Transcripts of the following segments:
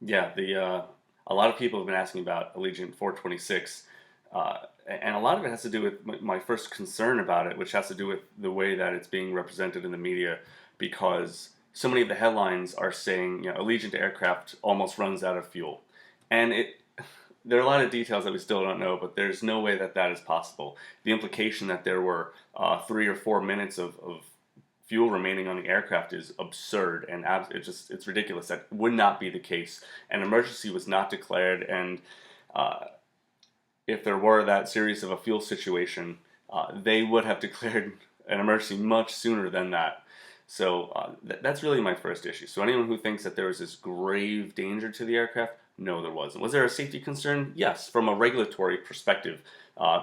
Yeah, a lot of people have been asking about Allegiant 426, and a lot of it has to do with my first concern about it, which has to do with the way that it's being represented in the media, because so many of the headlines are saying, Allegiant aircraft almost runs out of fuel, and there are a lot of details that we still don't know, but there's no way that that is possible. The implication that there were 3 or 4 minutes of fuel remaining on the aircraft is absurd and it's ridiculous. That would not be the case. An emergency was not declared, and uh, if there were that serious of a fuel situation, they would have declared an emergency much sooner than that. So that's really my first issue. So anyone who thinks that there was this grave danger to the aircraft, no, there wasn't. Was there a safety concern? Yes, from a regulatory perspective,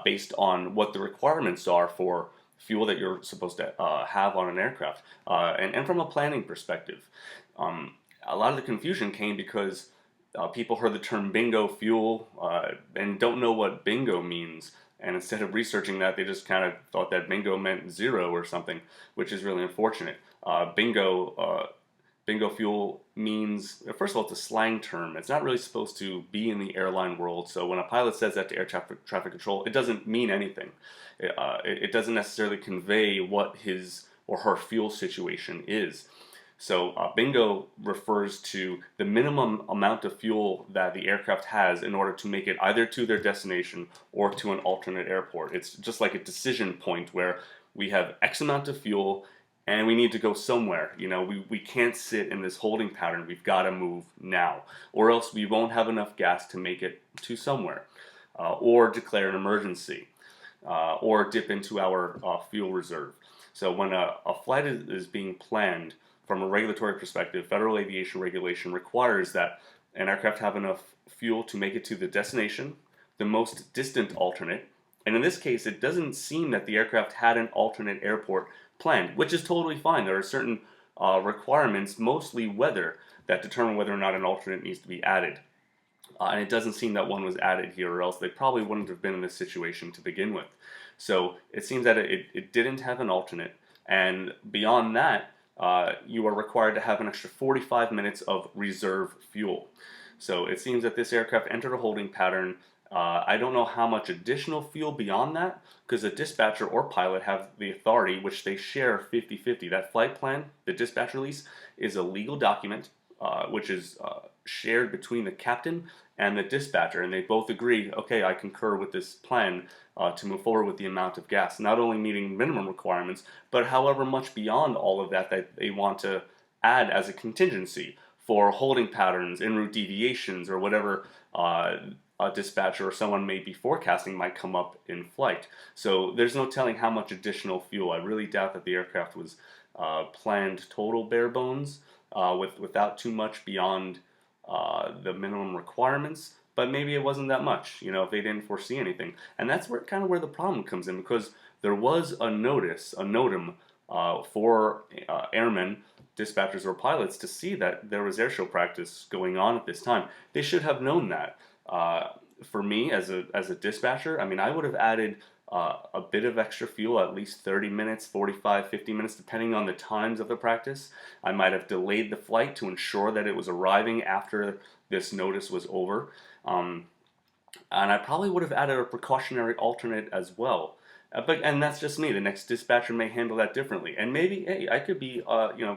based on what the requirements are for fuel that you're supposed to have on an aircraft, and from a planning perspective. A lot of the confusion came because people heard the term bingo fuel and don't know what bingo means. And instead of researching that, they just kind of thought that bingo meant zero or something, which is really unfortunate. Bingo fuel means, first of all, it's a slang term. It's not really supposed to be in the airline world. So when a pilot says that to traffic control, it doesn't mean anything. It doesn't necessarily convey what his or her fuel situation is. So bingo refers to the minimum amount of fuel that the aircraft has in order to make it either to their destination or to an alternate airport. It's just like a decision point where we have X amount of fuel and we need to go somewhere. We can't sit in this holding pattern. We've got to move now, or else we won't have enough gas to make it to somewhere, or declare an emergency, or dip into our fuel reserve. So when a flight is being planned, from a regulatory perspective, federal aviation regulation requires that an aircraft have enough fuel to make it to the destination, the most distant alternate, and in this case, it doesn't seem that the aircraft had an alternate airport planned, which is totally fine. There are certain requirements, mostly weather, that determine whether or not an alternate needs to be added. And it doesn't seem that one was added here, or else they probably wouldn't have been in this situation to begin with. So it seems that it didn't have an alternate, and beyond that, you are required to have an extra 45 minutes of reserve fuel. So it seems that this aircraft entered a holding pattern. I don't know how much additional fuel beyond that, because the dispatcher or pilot have the authority, which they share 50-50. That flight plan, the dispatch release, is a legal document, which is shared between the captain and the dispatcher, and they both agree, okay, I concur with this plan to move forward with the amount of gas, not only meeting minimum requirements, but however much beyond all of that that they want to add as a contingency for holding patterns, en route deviations, or whatever a dispatcher or someone may be forecasting might come up in flight. So there's no telling how much additional fuel. I really doubt that the aircraft was planned total bare bones, without too much beyond the minimum requirements, but maybe it wasn't that much, if they didn't foresee anything. And that's where the problem comes in, because there was a notice, a NOTAM, for airmen, dispatchers, or pilots to see that there was airshow practice going on at this time. They should have known that. For me, as a dispatcher, I mean, I would have added a bit of extra fuel, at least 30 minutes, 45, 50 minutes, depending on the times of the practice. I might have delayed the flight to ensure that it was arriving after this notice was over. And I probably would have added a precautionary alternate as well. And that's just me. The next dispatcher may handle that differently. And maybe, hey, I could be,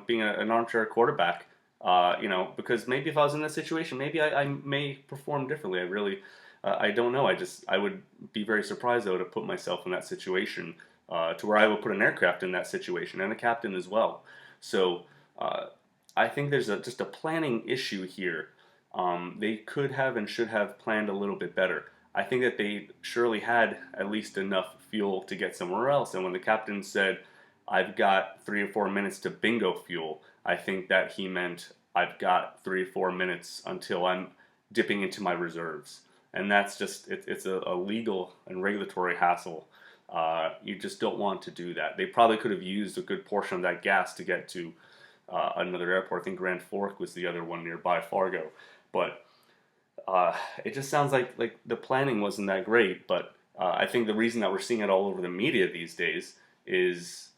being an armchair quarterback, because maybe if I was in that situation, maybe I may perform differently. I don't know. I would be very surprised though to put myself in that situation, to where I would put an aircraft in that situation and a captain as well. So I think there's just a planning issue here. They could have and should have planned a little bit better. I think that they surely had at least enough fuel to get somewhere else. And when the captain said, "I've got 3 or 4 minutes to bingo fuel," I think that he meant I've got 3 or 4 minutes until I'm dipping into my reserves. And that's just, it's a legal and regulatory hassle. You just don't want to do that. They probably could have used a good portion of that gas to get to another airport. I think Grand Fork was the other one nearby Fargo. But it just sounds like the planning wasn't that great. But I think the reason that we're seeing it all over the media these days is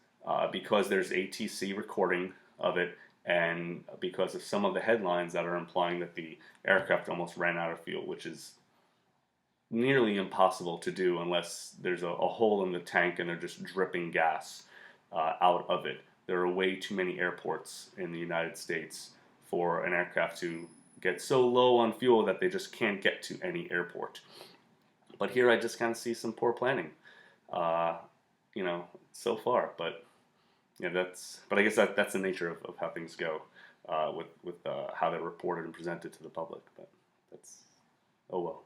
because there's ATC recording of it, and because of some of the headlines that are implying that the aircraft almost ran out of fuel, which is nearly impossible to do unless there's a hole in the tank and they're just dripping gas out of it. There are way too many airports in the United States for an aircraft to get so low on fuel that they just can't get to any airport. But here I just kind of see some poor planning, so far. But yeah, I guess that's the nature of how things go with how they're reported and presented to the public. But that's, oh well.